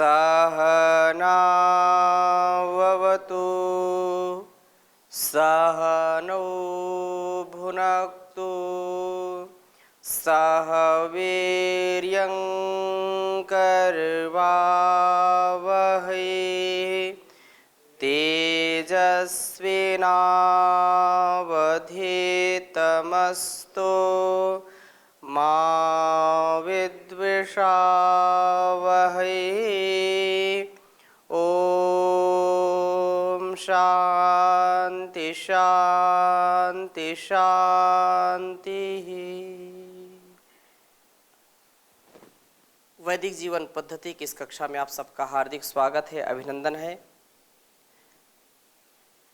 सहनाववतु सहनौ भुनक्तु सह वीर्यं करवावहै तेजस्विनावधीतमस्तु मा विद्विषावहै। ओम शांति शांति शांति। वैदिक जीवन पद्धति की इस कक्षा में आप सबका हार्दिक स्वागत है, अभिनंदन है।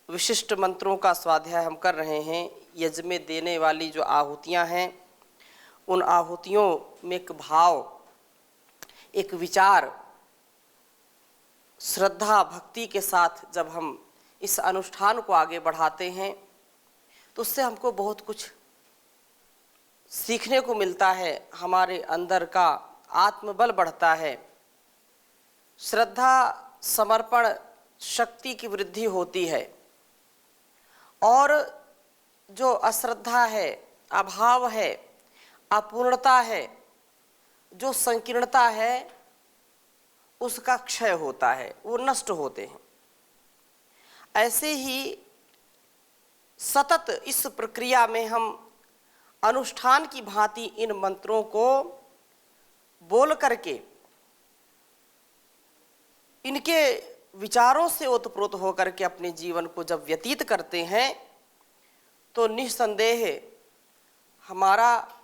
विशिष्ट मंत्रों का स्वाध्याय हम कर रहे हैं। यज्ञ में देने वाली जो आहुतियां हैं, उन आहुतियों में एक भाव, एक विचार, श्रद्धा भक्ति के साथ जब हम इस अनुष्ठान को आगे बढ़ाते हैं तो उससे हमको बहुत कुछ सीखने को मिलता है। हमारे अंदर का आत्मबल बढ़ता है, श्रद्धा समर्पण शक्ति की वृद्धि होती है, और जो अश्रद्धा है, अभाव है, अपूर्णता है, जो संकीर्णता है, उसका क्षय होता है, वो नष्ट होते हैं। ऐसे ही सतत इस प्रक्रिया में हम अनुष्ठान की भांति इन मंत्रों को बोल करके, इनके विचारों से ओतप्रोत होकर के अपने जीवन को जब व्यतीत करते हैं तो निस्संदेह हमारा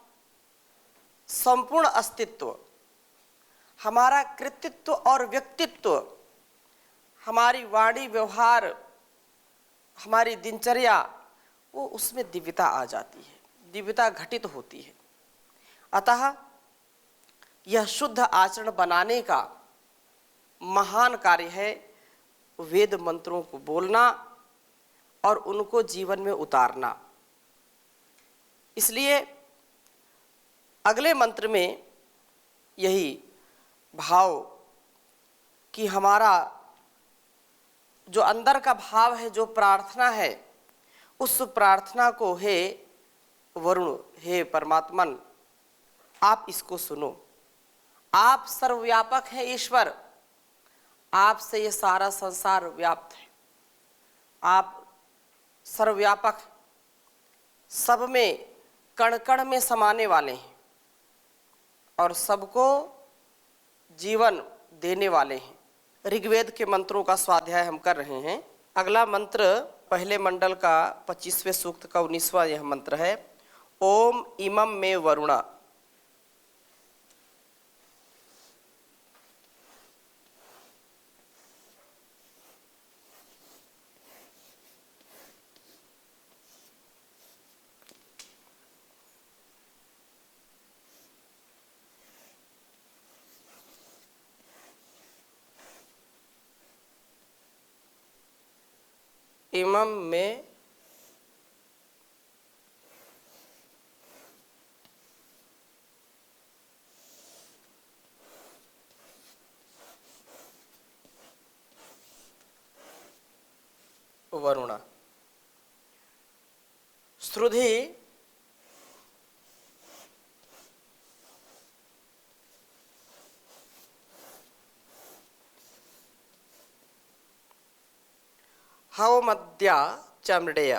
संपूर्ण अस्तित्व, हमारा कृतित्व और व्यक्तित्व, हमारी वाणी व्यवहार, हमारी दिनचर्या, वो उसमें दिव्यता आ जाती है, दिव्यता घटित होती है। अतः यह शुद्ध आचरण बनाने का महान कार्य है वेद मंत्रों को बोलना और उनको जीवन में उतारना। इसलिए अगले मंत्र में यही भाव कि हमारा जो अंदर का भाव है, जो प्रार्थना है, उस प्रार्थना को हे वरुण, हे परमात्मन, आप इसको सुनो। आप सर्वव्यापक हैं ईश्वर, आपसे ये सारा संसार व्याप्त है। आप सर्वव्यापक, सब में कण कण में समाने वाले हैं और सबको जीवन देने वाले हैं। ऋग्वेद के मंत्रों का स्वाध्याय हम कर रहे हैं। अगला मंत्र पहले मंडल का 25वें सूक्त का 19वां यह मंत्र है। ओम इमं मे वरुणा। इमं में वरुणा। श्रुधि हवमद्या चमड़ेय।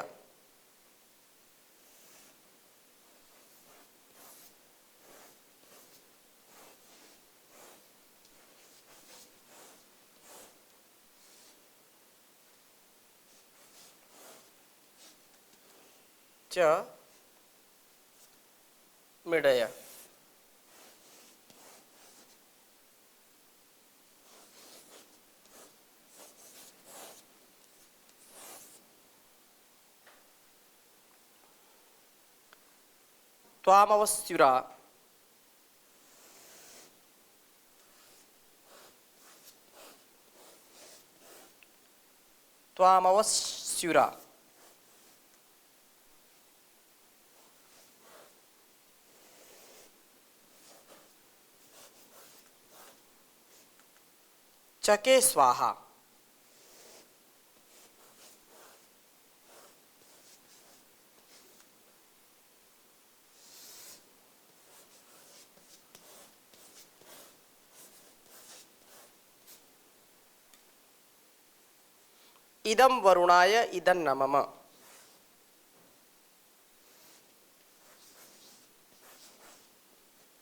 च मिडय। त्वामवस्युरा। त्वामवस्युरा। चके स्वाहा। इदं वरुणाय इदं न मम।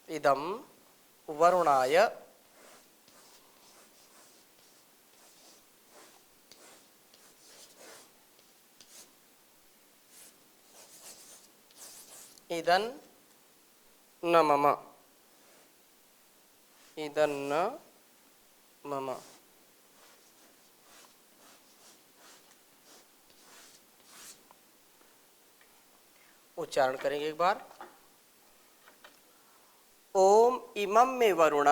इदं वरुणाय इदं न मम। इदं न मम। उच्चारण करेंगे एक बार। ओम इमं मे वरुण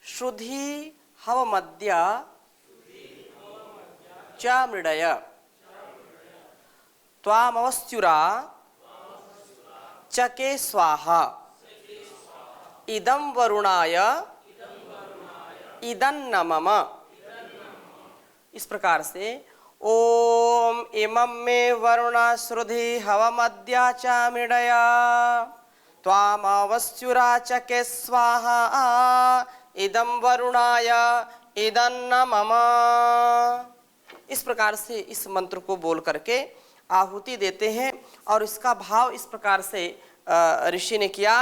श्रुधि हवमद्य च मृडय त्वामवस्युरा चके स्वाहा। इदं वरुणाय इदं न मम। इस प्रकार से ओम इमं मे वरुण श्रुधि हवमद्य च मृडय त्वामवस्युरा चके स्वाहा। इदं वरुणाय इदं न मम। इस प्रकार से इस मंत्र को बोल करके आहुति देते हैं। और इसका भाव इस प्रकार से ऋषि ने किया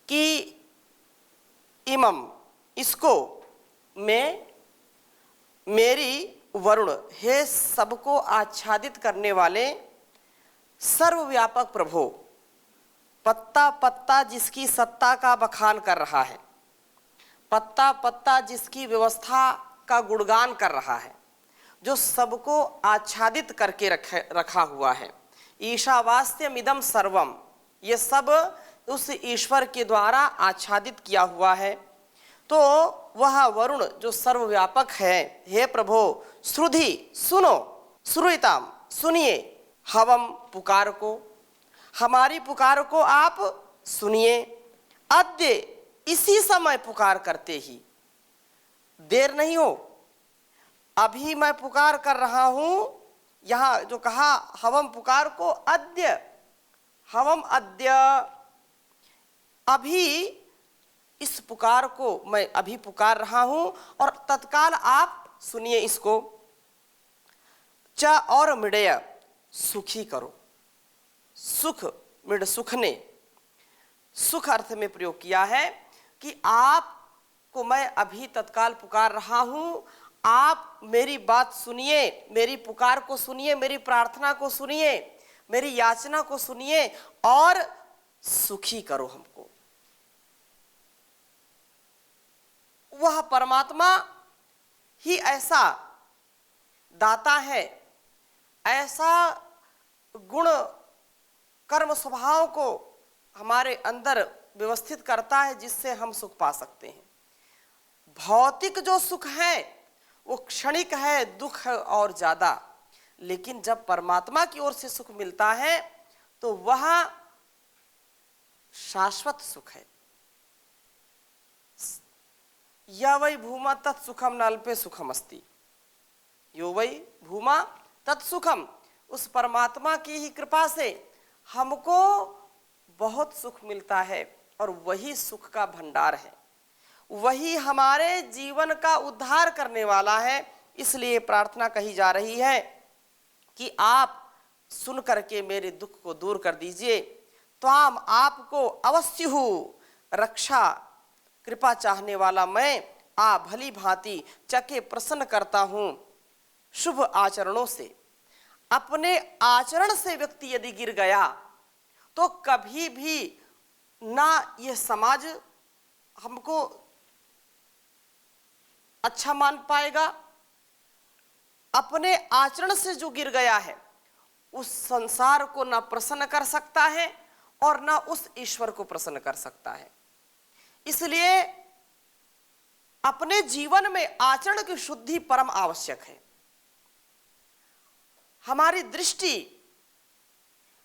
कि इमम, इसको, मैं, मेरी वरुण, हे सबको आच्छादित करने वाले सर्वव्यापक प्रभु, पत्ता पत्ता जिसकी सत्ता का बखान कर रहा है, पत्ता पत्ता जिसकी व्यवस्था का गुणगान कर रहा है, जो सबको आच्छादित करके रखा हुआ है। ईशावास्यमिदं सर्वम, ये सब उस ईश्वर के द्वारा आच्छादित किया हुआ है। तो वह वरुण जो सर्वव्यापक है, हे प्रभु श्रुधि, सुनो, श्रूयताम, सुनिए, हवम, पुकार को, हमारी पुकार को आप सुनिए। अद्य, इसी समय पुकार करते ही, देर नहीं हो, अभी मैं पुकार कर रहा हूं। यहां जो कहा हवम पुकार को, अद्य, हवम अद्य, अभी इस पुकार को मैं अभी पुकार रहा हूं और तत्काल आप सुनिए इसको। च और मृडय, सुखी करो। सुख, मृड सुख ने सुख अर्थ में प्रयोग किया है कि आपको मैं अभी तत्काल पुकार रहा हूं, आप मेरी बात सुनिए, मेरी पुकार को सुनिए, मेरी प्रार्थना को सुनिए, मेरी याचना को सुनिए और सुखी करो हमको। वह परमात्मा ही ऐसा दाता है, ऐसा गुण कर्म स्वभाव को हमारे अंदर व्यवस्थित करता है जिससे हम सुख पा सकते हैं। भौतिक जो सुख है वो क्षणिक है, दुख है और ज्यादा, लेकिन जब परमात्मा की ओर से सुख मिलता है तो वह शाश्वत सुख है। या वै भूमा तत्सुखम नाल्पे सुखम अस्ति, यो वै भूमा तत्सुखम, उस परमात्मा की ही कृपा से हमको बहुत सुख मिलता है और वही सुख का भंडार है, वही हमारे जीवन का उद्धार करने वाला है। इसलिए प्रार्थना कही जा रही है कि आप सुन करके मेरे दुख को दूर कर दीजिए। त्वाम, आपको, अवस्युहु, रक्षा कृपा चाहने वाला मैं, आ भली भांति चके प्रसन्न करता हूं शुभ आचरणों से। अपने आचरण से व्यक्ति यदि गिर गया तो कभी भी ना यह समाज हमको अच्छा मान पाएगा, अपने आचरण से जो गिर गया है उस संसार को ना प्रसन्न कर सकता है और ना उस ईश्वर को प्रसन्न कर सकता है। इसलिए अपने जीवन में आचरण की शुद्धि परम आवश्यक है। हमारी दृष्टि,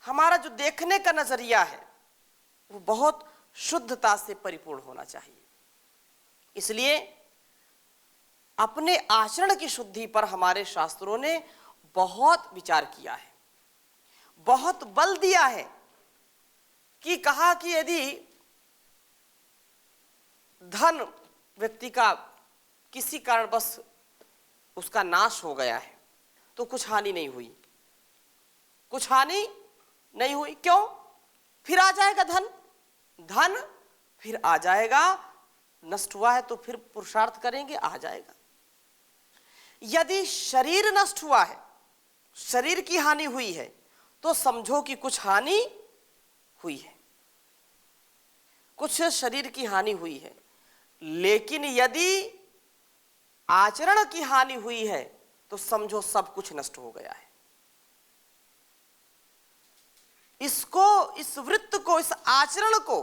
हमारा जो देखने का नजरिया है वो बहुत शुद्धता से परिपूर्ण होना चाहिए। इसलिए अपने आचरण की शुद्धि पर हमारे शास्त्रों ने बहुत विचार किया है, बहुत बल दिया है कि कहा कि यदि धन व्यक्ति का किसी कारणवश उसका नाश हो गया है तो कुछ हानि नहीं हुई, कुछ हानि नहीं हुई। क्यों? फिर आ जाएगा धन, धन फिर आ जाएगा, नष्ट हुआ है तो फिर पुरुषार्थ करेंगे, आ जाएगा। यदि शरीर नष्ट हुआ है, शरीर की हानि हुई है, तो समझो कि कुछ हानि हुई है, कुछ शरीर की हानि हुई है। लेकिन यदि आचरण की हानि हुई है तो समझो सब कुछ नष्ट हो गया है। इसको, इस वृत्त को, इस आचरण को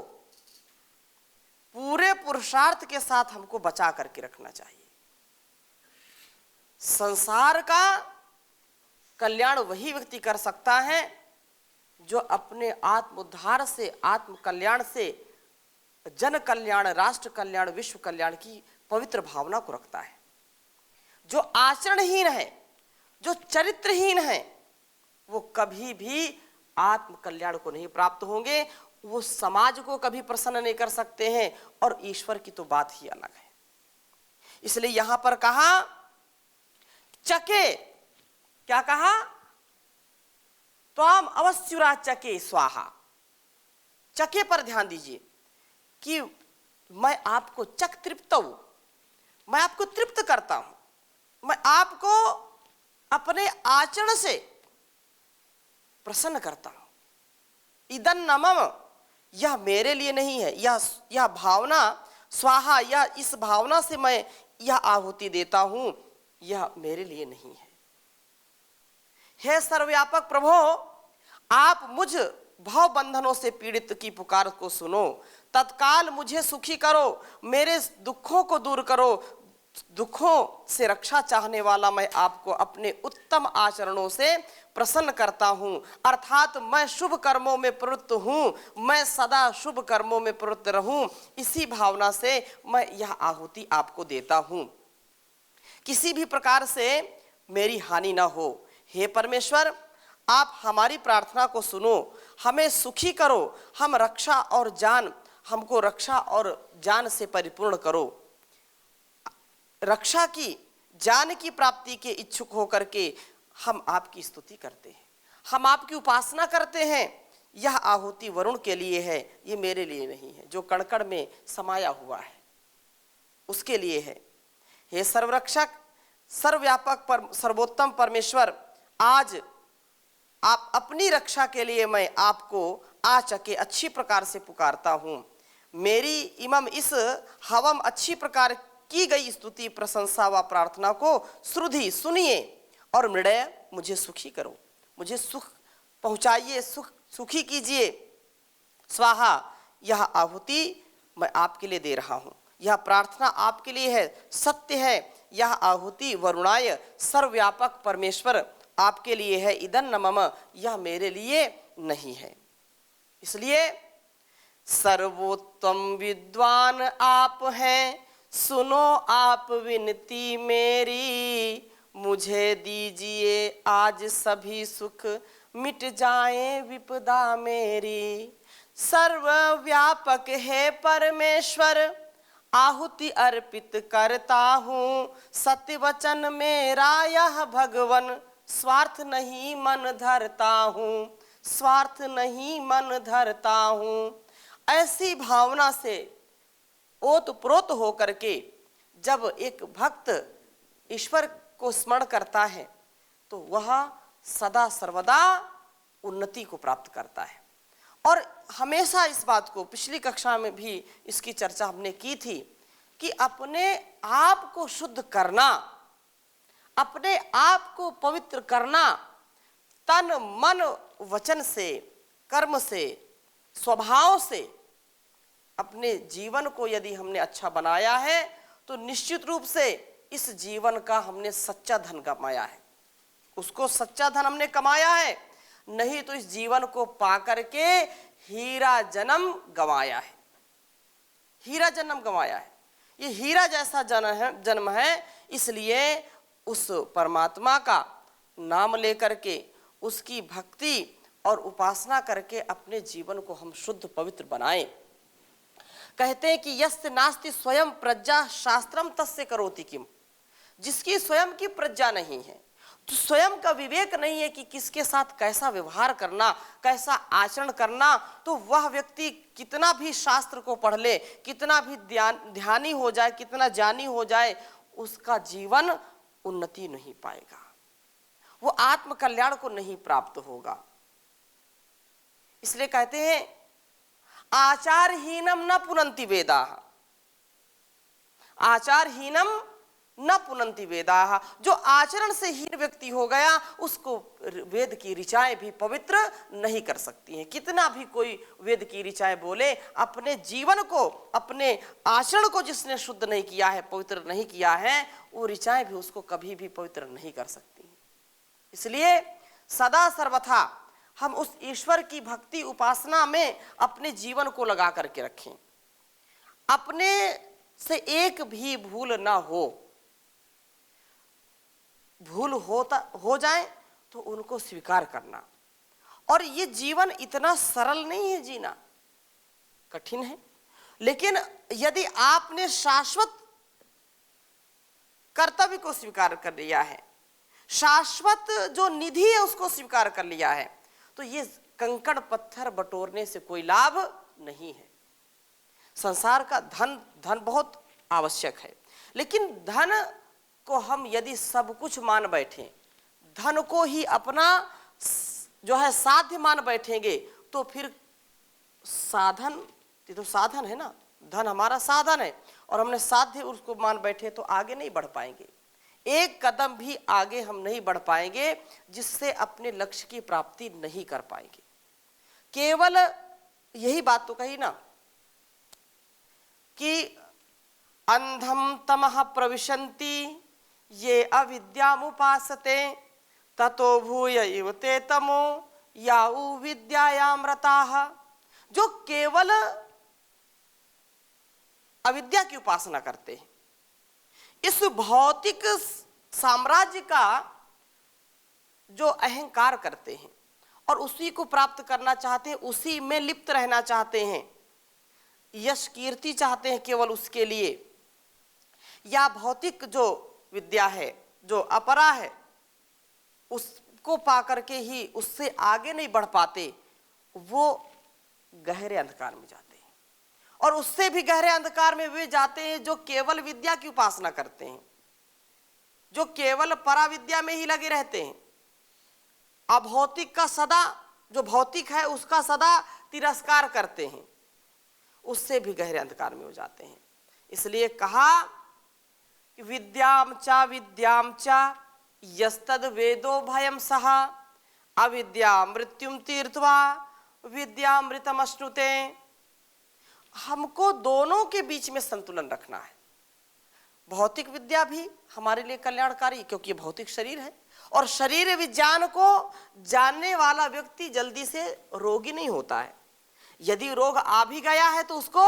पूरे पुरुषार्थ के साथ हमको बचा करके रखना चाहिए। संसार का कल्याण वही व्यक्ति कर सकता है जो अपने आत्मोद्धार से, आत्म कल्याण से जन कल्याण, राष्ट्र कल्याण, विश्व कल्याण की पवित्र भावना को रखता है। जो आचरणहीन है, जो चरित्रहीन है, वो कभी भी आत्म कल्याण को नहीं प्राप्त होंगे, वो समाज को कभी प्रसन्न नहीं कर सकते हैं, और ईश्वर की तो बात ही अलग है। इसलिए यहां पर कहा चके, क्या कहा? त्वाम अवस्युरा चके स्वाहा। चके पर ध्यान दीजिए कि मैं आपको चक तृप्त हूं, मैं आपको तृप्त करता हूं, मैं आपको अपने आचरण से प्रसन्न करता हूं। इदन नमम, यह मेरे लिए नहीं है, यह भावना स्वाहा, यह इस भावना से मैं यह आहुति देता हूं, यह मेरे लिए नहीं है। हे सर्वव्यापक प्रभो, आप मुझ भाव बंधनों से पीड़ित की पुकार को सुनो, तत्काल मुझे सुखी करो, मेरे दुखों को दूर करो। दुखों से रक्षा चाहने वाला मैं आपको अपने उत्तम आचरणों से प्रसन्न करता हूं, अर्थात मैं शुभ कर्मों में प्रवृत्त हूं, मैं सदा शुभ कर्मों में प्रवृत्त रहूं। इसी भावना से मैं यह आहुति आपको देता हूं, किसी भी प्रकार से मेरी हानि ना हो। हे परमेश्वर, आप हमारी प्रार्थना को सुनो, हमें सुखी करो, हम रक्षा और जान, हमको रक्षा और जान से परिपूर्ण करो। रक्षा की, जान की प्राप्ति के इच्छुक होकर के हम आपकी स्तुति करते हैं, हम आपकी उपासना करते हैं। यह आहुति वरुण के लिए है, ये मेरे लिए नहीं है, जो कणकण में समाया हुआ है उसके लिए है। हे सर्वरक्षक, सर्वव्यापक, सर्वोत्तम परमेश्वर, आज आप अपनी रक्षा के लिए मैं आपको आचके अच्छी प्रकार से पुकारता हूं। मेरी इमम इस हवम अच्छी प्रकार की गई स्तुति, प्रशंसा व प्रार्थना को श्रुधि सुनिए और मृदय मुझे सुखी करो, मुझे सुख पहुंचाइए, सुखी कीजिए। स्वाहा, यह आहुति मैं आपके लिए दे रहा हूं, यह प्रार्थना आपके लिए है, सत्य है। यह आहुति वरुणाय, सर्वव्यापक परमेश्वर आपके लिए है। इदन नमम, यह मेरे लिए नहीं है। इसलिए सर्वोत्तम विद्वान आप हैं, सुनो आप विनती मेरी, मुझे दीजिए आज सभी सुख, मिट जाए विपदा मेरी। सर्वव्यापक है परमेश्वर, आहुति अर्पित करता हूँ, सत्य वचन मेरा यह भगवन, स्वार्थ नहीं मन धरता हूँ, स्वार्थ नहीं मन धरता हूँ। ऐसी भावना से ओतप्रोत होकर के जब एक भक्त ईश्वर को स्मरण करता है तो वह सदा सर्वदा उन्नति को प्राप्त करता है। और हमेशा इस बात को, पिछली कक्षा में भी इसकी चर्चा हमने की थी कि अपने आप को शुद्ध करना, अपने आप को पवित्र करना, तन मन वचन से, कर्म से, स्वभाव से अपने जीवन को यदि हमने अच्छा बनाया है तो निश्चित रूप से इस जीवन का हमने सच्चा धन कमाया है, उसको सच्चा धन हमने कमाया है। नहीं तो इस जीवन को पाकर के हीरा जन्म गंवाया है, हीरा जन्म गंवाया है। ये हीरा जैसा जन्म है, इसलिए उस परमात्मा का नाम लेकर के उसकी भक्ति और उपासना करके अपने जीवन को हम शुद्ध पवित्र बनाएं। कहते हैं कि यस्य नास्ति स्वयं प्रज्ञा शास्त्रम तस्य करोति किम। जिसकी स्वयं की प्रज्ञा नहीं है, तो स्वयं का विवेक नहीं है कि किसके साथ कैसा व्यवहार करना, कैसा आचरण करना, तो वह व्यक्ति कितना भी शास्त्र को पढ़ ले, कितना भी ध्यानी हो जाए, कितना ज्ञानी हो जाए, उसका जीवन उन्नति नहीं पाएगा, वो आत्म कल्याण को नहीं प्राप्त होगा। इसलिए कहते हैं आचारहीनम न पुनन्ति वेदाः, आचारहीनम न पुनन्ति वेदाः। जो आचरण से हीन व्यक्ति हो गया, उसको वेद की ऋचाएं भी पवित्र नहीं कर सकती हैं। कितना भी कोई वेद की ऋचाएं बोले, अपने जीवन को, अपने आचरण को जिसने शुद्ध नहीं किया है, पवित्र नहीं किया है, वो ऋचाएं भी उसको कभी भी पवित्र नहीं कर सकती। इसलिए सदा सर्वथा हम उस ईश्वर की भक्ति उपासना में अपने जीवन को लगा करके रखें। अपने से एक भी भूल ना हो, भूल हो जाए तो उनको स्वीकार करना। और ये जीवन इतना सरल नहीं है, जीना कठिन है, लेकिन यदि आपने शाश्वत कर्तव्य को स्वीकार कर लिया है, शाश्वत जो निधि है उसको स्वीकार कर लिया है, तो ये कंकड़ पत्थर बटोरने से कोई लाभ नहीं है। संसार का धन बहुत आवश्यक है, लेकिन धन को हम यदि सब कुछ मान बैठे, धन को ही अपना जो है साध्य मान बैठेंगे, तो फिर साधन, ये तो साधन है ना, धन हमारा साधन है, और हमने साध्य उसको मान बैठे तो आगे नहीं बढ़ पाएंगे। एक कदम भी आगे हम नहीं बढ़ पाएंगे, जिससे अपने लक्ष्य की प्राप्ति नहीं कर पाएंगे। केवल यही बात तो कही ना कि अंधम तमः प्रविशन्ति ये अविद्यामुपासते ततो भूय इव ते तमो याउ विद्यायाम रताः। जो केवल अविद्या की उपासना करते हैं, इस भौतिक साम्राज्य का जो अहंकार करते हैं और उसी को प्राप्त करना चाहते हैं, उसी में लिप्त रहना चाहते हैं, यश कीर्ति चाहते हैं केवल उसके लिए, या भौतिक जो विद्या है, जो अपरा है, उसको पाकर के ही उससे आगे नहीं बढ़ पाते, वो गहरे अंधकार में जाते हैं। और उससे भी गहरे अंधकार में वे जाते हैं जो केवल विद्या की उपासना करते हैं, जो केवल पराविद्या में ही लगे रहते हैं, अभौतिक का सदा, जो भौतिक है उसका सदा तिरस्कार करते हैं, उससे भी गहरे अंधकार में हो जाते हैं। इसलिए कहा कि विद्याम च यस्तद वेदो भयम सह अविद्या मृत्युम तीर्थवा विद्यामृतम अश्नुते। हमको दोनों के बीच में संतुलन रखना है। भौतिक विद्या भी हमारे लिए कल्याणकारी, क्योंकि भौतिक शरीर है, और शरीर विज्ञान को जानने वाला व्यक्ति जल्दी से रोगी नहीं होता है। यदि रोग आ भी गया है तो उसको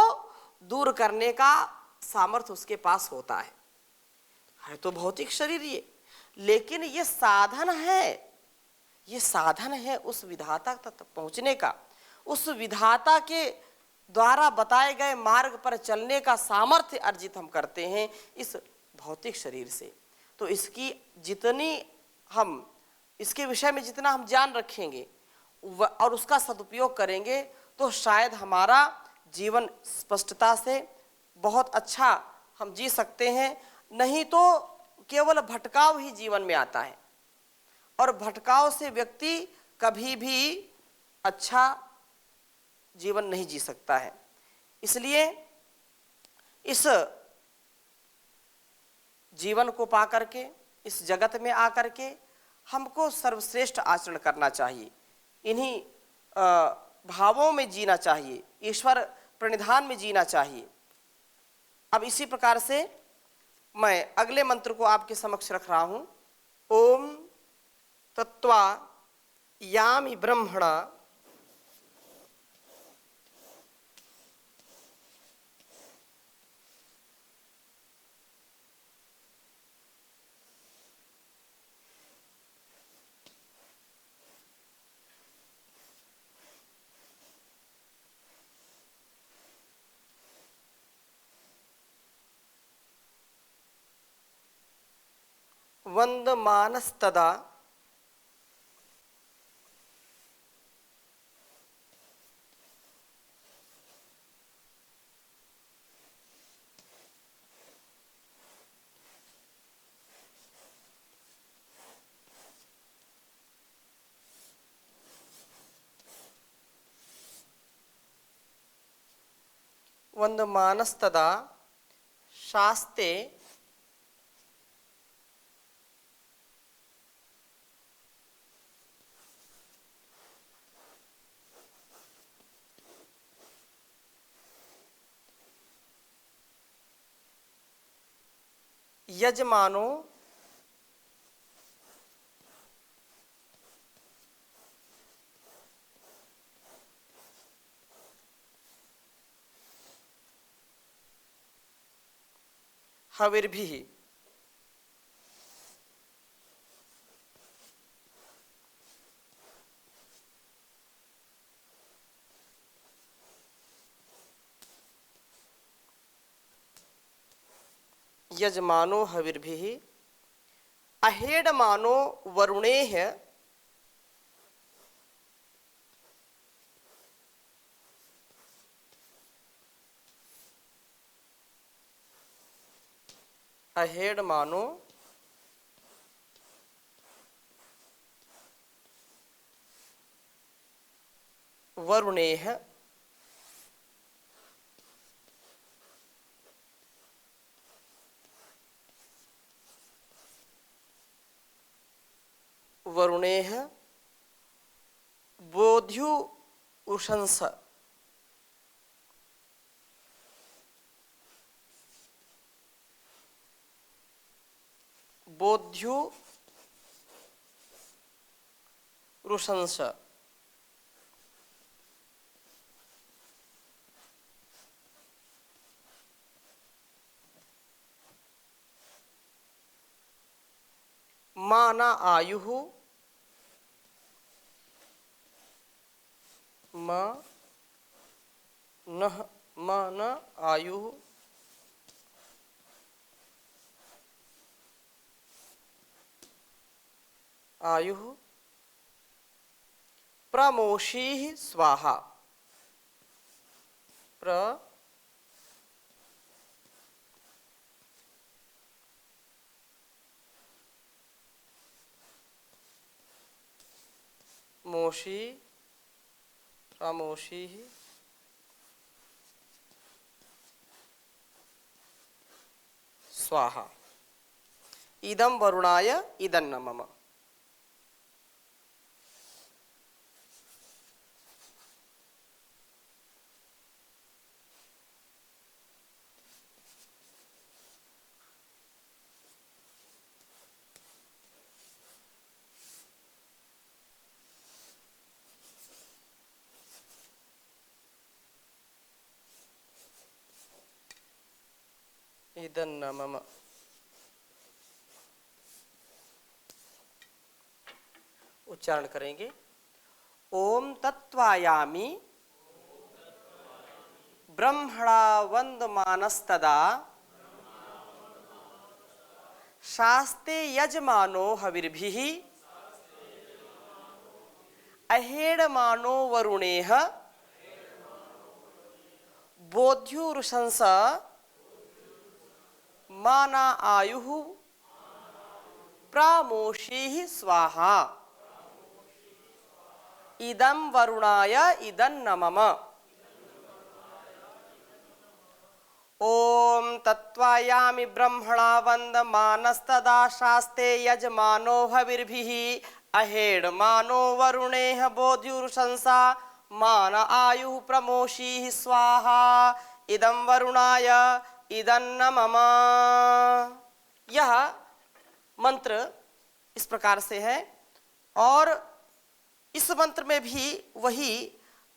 दूर करने का सामर्थ्य उसके पास होता है तो भौतिक शरीर ये, लेकिन ये साधन है, ये साधन है उस विधाता तक पहुंचने का, उस विधाता के द्वारा बताए गए मार्ग पर चलने का सामर्थ्य अर्जित हम करते हैं इस भौतिक शरीर से। तो इसकी जितनी हम, इसके विषय में जितना हम ज्ञान रखेंगे और उसका सदुपयोग करेंगे, तो शायद हमारा जीवन स्पष्टता से बहुत अच्छा हम जी सकते हैं। नहीं तो केवल भटकाव ही जीवन में आता है, और भटकाव से व्यक्ति कभी भी अच्छा जीवन नहीं जी सकता है। इसलिए इस जीवन को पा करके, इस जगत में आकर के हमको सर्वश्रेष्ठ आचरण करना चाहिए, इन्हीं भावों में जीना चाहिए, ईश्वर प्रणिधान में जीना चाहिए। अब इसी प्रकार से मैं अगले मंत्र को आपके समक्ष रख रहा हूं। ओम तत्वा यामि ब्रह्मणा वंदमानस्तदा वंदमानस्तदा शास्ते यजमानो हविर्भिः यजमानो हविर्भिः अहेडमानो वरुणेः अहेडमानो वरुणेः वरुणेः बोध्युरुशंस बोध्युरुशंस माना आयुः मन आयुः आयुः प्रमोषीः स्वाहा प्रमोषीः स्वाहा इदं वरुणाय इदं न मम। इदं न मम। उच्चारण करेंगे। ओम तत्वायामि ब्रह्मणा वंदमानस्तदा शास्ते यजमानो हविर्भिः अहेडमानो वरुणेः बोध्युरुशंस माना आयुः प्रामोषीः स्वाहा इदं वरुणाय इदं न मम। ओम तत्वायामि ब्रह्मणा वंदमानस्तदा शास्ते यजमानो हविर्भिः अहेडमानो वरुणेः बोध्युरुशंसा मान आयुः प्रमोषीः स्वाहा इदं वरुणाय इदं न मम। यह मंत्र इस प्रकार से है और इस मंत्र में भी वही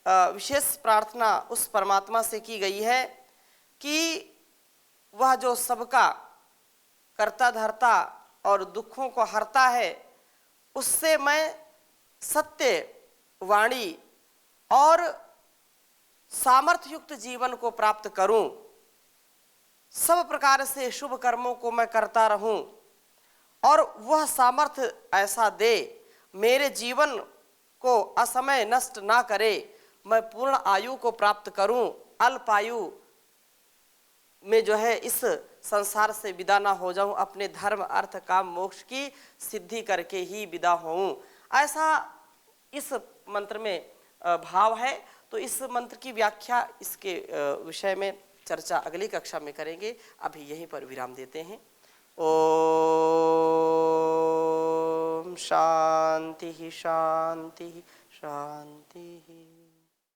विशेष प्रार्थना उस परमात्मा से की गई है कि वह जो सबका कर्ता धर्ता और दुखों को हरता है, उससे मैं सत्य वाणी और सामर्थ्य युक्त जीवन को प्राप्त करूं, सब प्रकार से शुभ कर्मों को मैं करता रहूं और वह सामर्थ्य ऐसा दे, मेरे जीवन को असमय नष्ट ना करे, मैं पूर्ण आयु को प्राप्त करूं, अल्प आयु में जो है इस संसार से विदा ना हो जाऊं, अपने धर्म अर्थ काम मोक्ष की सिद्धि करके ही विदा होऊं। ऐसा इस मंत्र में भाव है। तो इस मंत्र की व्याख्या, इसके विषय में चर्चा अगली कक्षा में करेंगे। अभी यहीं पर विराम देते हैं। ओम शांति शांति शांति।